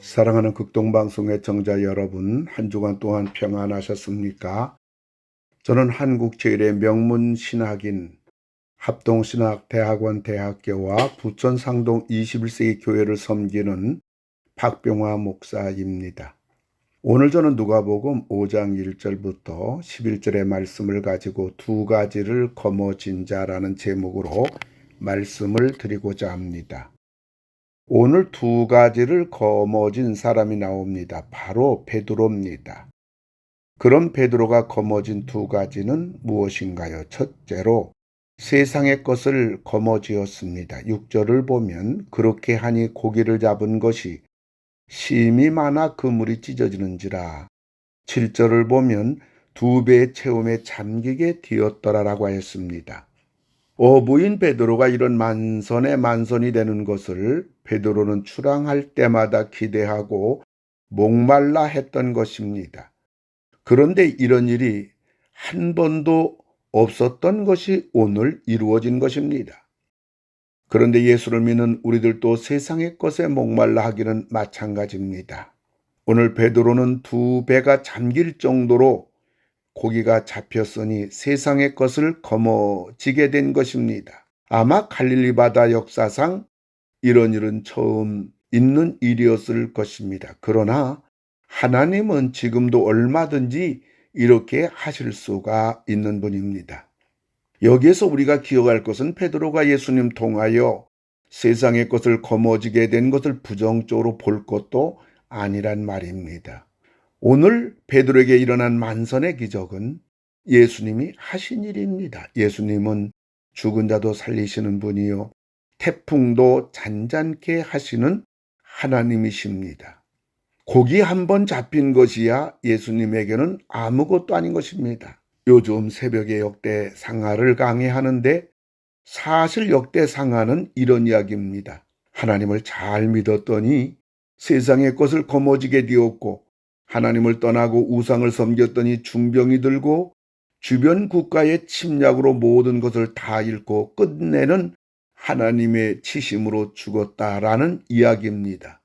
사랑하는 극동방송의 청자 여러분, 한 주간 동안 평안하셨습니까? 저는 한국 제1의 명문 신학인 합동신학대학원 대학교와 부천 상동 21세기 교회를 섬기는 박병화 목사입니다. 오늘 저는 누가복음 5장 1절부터 11절의 말씀을 가지고 두 가지를 거머쥔 자라는 제목으로 말씀을 드리고자 합니다. 오늘 두 가지를 거머쥔 사람이 나옵니다. 바로 베드로입니다. 그럼 베드로가 거머쥔 두 가지는 무엇인가요? 첫째로 세상의 것을 거머쥐었습니다. 6절을 보면 그렇게 하니 고기를 잡은 것이 심이 많아 그물이 찢어지는지라. 7절을 보면 두 배의 체험에 잠기게 되었더라라고 하였습니다. 어부인 베드로가 이런 만선의 만선이 되는 것을 베드로는 출항할 때마다 기대하고 목말라 했던 것입니다. 그런데 이런 일이 한 번도 없었던 것이 오늘 이루어진 것입니다. 그런데 예수를 믿는 우리들도 세상의 것에 목말라 하기는 마찬가지입니다. 오늘 베드로는 두 배가 잠길 정도로 고기가 잡혔으니 세상의 것을 거머쥐게 된 것입니다. 아마 갈릴리 바다 역사상 이런 일은 처음 있는 일이었을 것입니다. 그러나 하나님은 지금도 얼마든지 이렇게 하실 수가 있는 분입니다. 여기에서 우리가 기억할 것은 베드로가 예수님 통하여 세상의 것을 거머쥐게 된 것을 부정적으로 볼 것도 아니란 말입니다. 오늘 베드로에게 일어난 만선의 기적은 예수님이 하신 일입니다. 예수님은 죽은 자도 살리시는 분이요 태풍도 잔잔케 하시는 하나님이십니다. 고기 한 번 잡힌 것이야 예수님에게는 아무것도 아닌 것입니다. 요즘 새벽에 역대 상하를 강해하는데 사실 역대 상하는 이런 이야기입니다. 하나님을 잘 믿었더니 세상의 것을 거머쥐게 되었고 하나님을 떠나고 우상을 섬겼더니 중병이 들고 주변 국가의 침략으로 모든 것을 다 잃고 끝내는 하나님의 치심으로 죽었다라는 이야기입니다.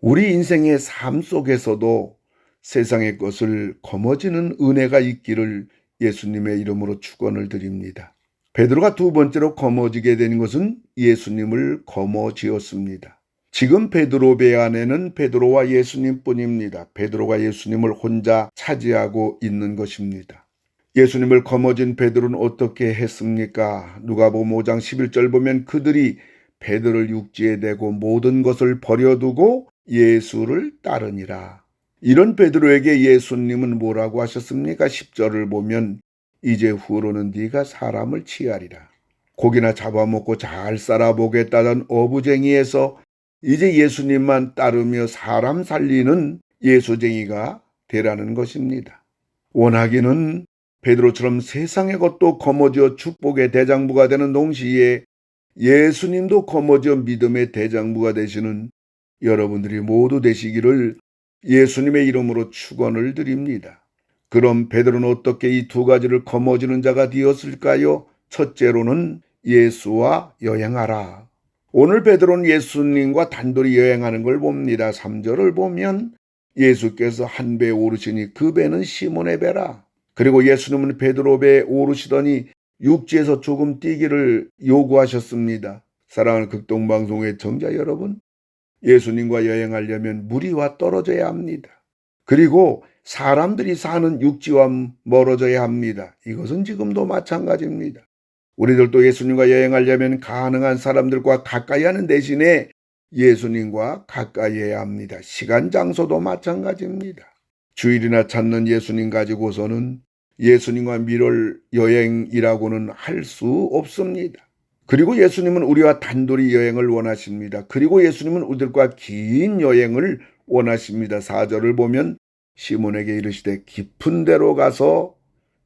우리 인생의 삶 속에서도 세상의 것을 거머쥐는 은혜가 있기를 예수님의 이름으로 축원을 드립니다. 베드로가 두 번째로 거머쥐게 된 것은 예수님을 거머쥐었습니다. 지금 베드로 배 안에는 베드로와 예수님뿐입니다. 베드로가 예수님을 혼자 차지하고 있는 것입니다. 예수님을 거머쥔 베드로는 어떻게 했습니까? 누가복음 5장 11절 보면 그들이 베드로를 육지에 대고 모든 것을 버려두고 예수를 따르니라. 이런 베드로에게 예수님은 뭐라고 하셨습니까? 10절을 보면 이제 후로는 네가 사람을 취하리라. 고기나 잡아먹고 잘 살아보겠다던 어부쟁이에서 이제 예수님만 따르며 사람 살리는 예수쟁이가 되라는 것입니다. 원하기는 베드로처럼 세상의 것도 거머쥐어 축복의 대장부가 되는 동시에 예수님도 거머쥐어 믿음의 대장부가 되시는 여러분들이 모두 되시기를 예수님의 이름으로 축원을 드립니다. 그럼 베드로는 어떻게 이 두 가지를 거머쥐는 자가 되었을까요? 첫째로는 예수와 여행하라. 오늘 베드로는 예수님과 단둘이 여행하는 걸 봅니다. 3절을 보면 예수께서 한 배에 오르시니 그 배는 시몬의 배라. 그리고 예수님은 베드로 배에 오르시더니 육지에서 조금 뛰기를 요구하셨습니다. 사랑하는 극동방송의 청자 여러분, 예수님과 여행하려면 무리와 떨어져야 합니다. 그리고 사람들이 사는 육지와 멀어져야 합니다. 이것은 지금도 마찬가지입니다. 우리들도 예수님과 여행하려면 가능한 사람들과 가까이 하는 대신에 예수님과 가까이 해야 합니다. 시간, 장소도 마찬가지입니다. 주일이나 찾는 예수님 가지고서는 예수님과 미룰 여행이라고는 할 수 없습니다. 그리고 예수님은 우리와 단둘이 여행을 원하십니다. 그리고 예수님은 우리들과 긴 여행을 원하십니다. 4절을 보면 시몬에게 이르시되 깊은 데로 가서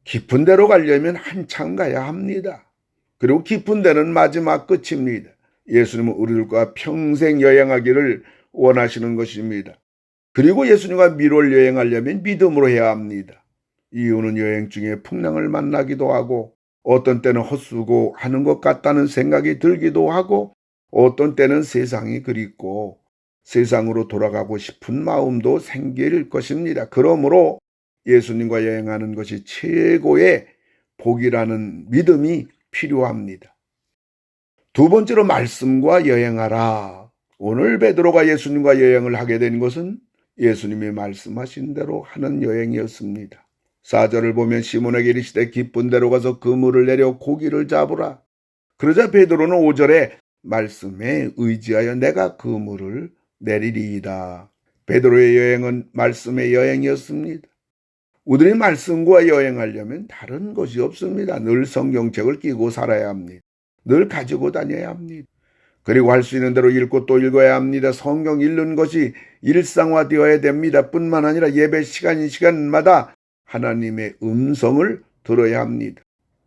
깊은 데로 가려면 한참 가야 합니다. 그리고 깊은 데는 마지막 끝입니다. 예수님은 우리들과 평생 여행하기를 원하시는 것입니다. 그리고 예수님과 미룰 여행하려면 믿음으로 해야 합니다. 이유는 여행 중에 풍랑을 만나기도 하고 어떤 때는 헛수고 하는 것 같다는 생각이 들기도 하고 어떤 때는 세상이 그립고 세상으로 돌아가고 싶은 마음도 생길 것입니다. 그러므로 예수님과 여행하는 것이 최고의 복이라는 믿음이 필요합니다. 두 번째로 말씀과 여행하라. 오늘 베드로가 예수님과 여행을 하게 된 것은 예수님이 말씀하신 대로 하는 여행이었습니다. 4절을 보면 시몬에게 이르시되 깊은 데로 가서 그물을 내려 고기를 잡으라. 그러자 베드로는 5절에 말씀에 의지하여 내가 그물을 내리리이다. 베드로의 여행은 말씀의 여행이었습니다. 우리들이 말씀과 여행하려면 다른 것이 없습니다. 늘 성경책을 끼고 살아야 합니다. 늘 가지고 다녀야 합니다. 그리고 할 수 있는 대로 읽고 또 읽어야 합니다. 성경 읽는 것이 일상화되어야 됩니다. 뿐만 아니라 예배 시간마다 하나님의 음성을 들어야 합니다.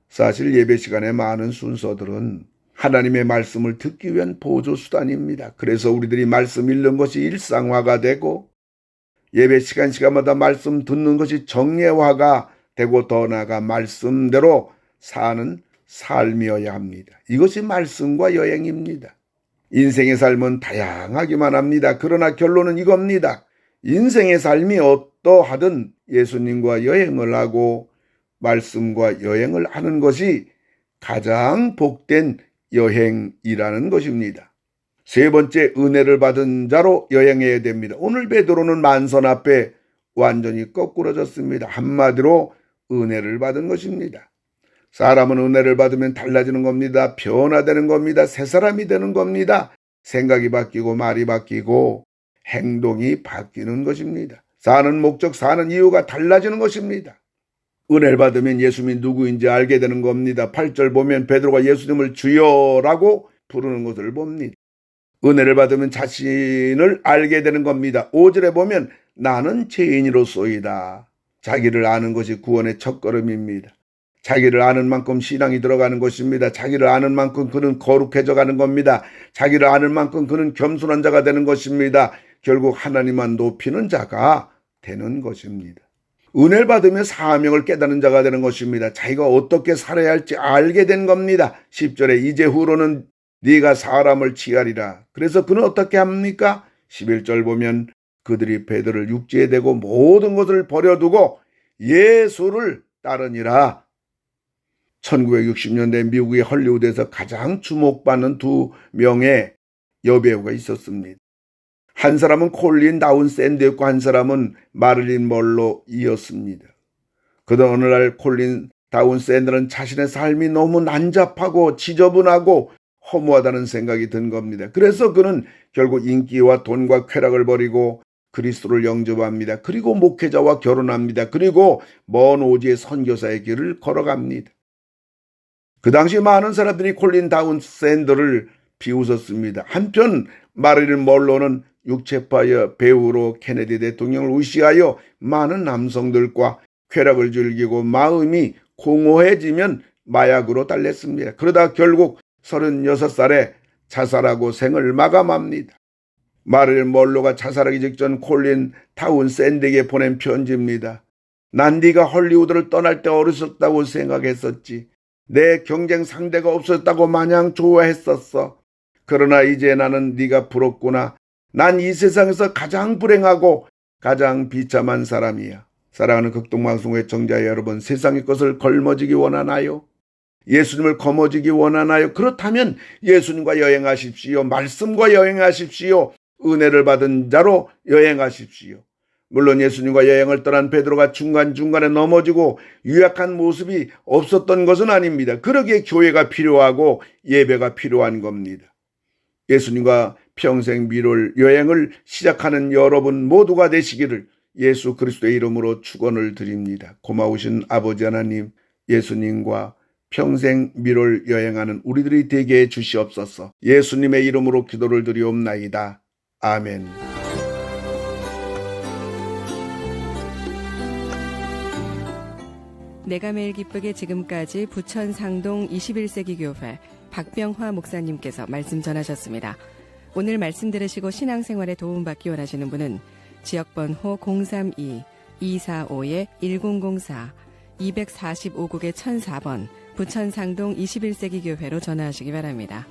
사실 예배 시간에 많은 순서들은 하나님의 말씀을 듣기 위한 보조수단입니다. 그래서 우리들이 말씀 읽는 것이 일상화가 되고 예배 시간마다 말씀 듣는 것이 정예화가 되고 더 나아가 말씀대로 사는 삶이어야 합니다. 이것이 말씀과 여행입니다. 인생의 삶은 다양하기만 합니다. 그러나 결론은 이겁니다. 인생의 삶이 어떠하든 예수님과 여행을 하고 말씀과 여행을 하는 것이 가장 복된 여행이라는 것입니다. 세 번째, 은혜를 받은 자로 여행해야 됩니다. 오늘 베드로는 만선 앞에 완전히 거꾸러졌습니다. 한마디로 은혜를 받은 것입니다. 사람은 은혜를 받으면 달라지는 겁니다. 변화되는 겁니다. 새 사람이 되는 겁니다. 생각이 바뀌고 말이 바뀌고 행동이 바뀌는 것입니다. 사는 목적, 사는 이유가 달라지는 것입니다. 은혜를 받으면 예수님이 누구인지 알게 되는 겁니다. 8절 보면 베드로가 예수님을 주여라고 부르는 것을 봅니다. 은혜를 받으면 자신을 알게 되는 겁니다. 5절에 보면 나는 죄인으로소이다. 자기를 아는 것이 구원의 첫걸음입니다. 자기를 아는 만큼 신앙이 들어가는 것입니다. 자기를 아는 만큼 그는 거룩해져 가는 겁니다. 자기를 아는 만큼 그는 겸손한 자가 되는 것입니다. 결국 하나님만 높이는 자가 되는 것입니다. 은혜를 받으며 사명을 깨닫는 자가 되는 것입니다. 자기가 어떻게 살아야 할지 알게 된 겁니다. 10절에 이제후로는 네가 사람을 취하리라. 그래서 그는 어떻게 합니까? 11절 보면 그들이 베드로를 육지에 대고 모든 것을 버려두고 예수를 따르니라. 1960년대 미국의 헐리우드에서 가장 주목받는 두 명의 여배우가 있었습니다. 한 사람은 콜린 다운샌드였고 한 사람은 마릴린 먼로이었습니다. 그러던 어느 날 콜린 다운샌드는 자신의 삶이 너무 난잡하고 지저분하고 허무하다는 생각이 든 겁니다. 그래서 그는 결국 인기와 돈과 쾌락을 버리고 그리스도를 영접합니다. 그리고 목회자와 결혼합니다. 그리고 먼 오지의 선교사의 길을 걸어갑니다. 그 당시 많은 사람들이 콜린 다운샌드를 비웃었습니다. 한편 마릴린 먼로는 육체파의 배우로 케네디 대통령을 의시하여 많은 남성들과 쾌락을 즐기고 마음이 공허해지면 마약으로 달랬습니다. 그러다 결국 36살에 자살하고 생을 마감합니다. 마릴린 먼로가 자살하기 직전 콜린 다운샌드에게 보낸 편지입니다. 난 네가 헐리우드를 떠날 때 어렸었다고 생각했었지. 내 경쟁 상대가 없었다고 마냥 좋아했었어. 그러나 이제 나는 네가 부럽구나. 난 이 세상에서 가장 불행하고 가장 비참한 사람이야. 사랑하는 극동방송 애청자 여러분, 세상의 것을 걸머지기 원하나요? 예수님을 거머쥐기 원하나요? 그렇다면 예수님과 여행하십시오. 말씀과 여행하십시오. 은혜를 받은 자로 여행하십시오. 물론 예수님과 여행을 떠난 베드로가 중간중간에 넘어지고 유약한 모습이 없었던 것은 아닙니다. 그러기에 교회가 필요하고 예배가 필요한 겁니다. 예수님과 평생 미룰 여행을 시작하는 여러분 모두가 되시기를 예수 그리스도의 이름으로 축원을 드립니다. 고마우신 아버지 하나님, 예수님과 평생 미룰 여행하는 우리들이 되게 해 주시옵소서. 예수님의 이름으로 기도를 드리옵나이다. 아멘. 내가 매일 기쁘게 지금까지 부천 상동 21세기 교회 박병화 목사님께서 말씀 전하셨습니다. 오늘 말씀 들으시고 신앙생활에 도움받기 원하시는 분은 지역번호 032-245-1004 245국의 1004번 부천 상동 21세기 교회로 전화하시기 바랍니다.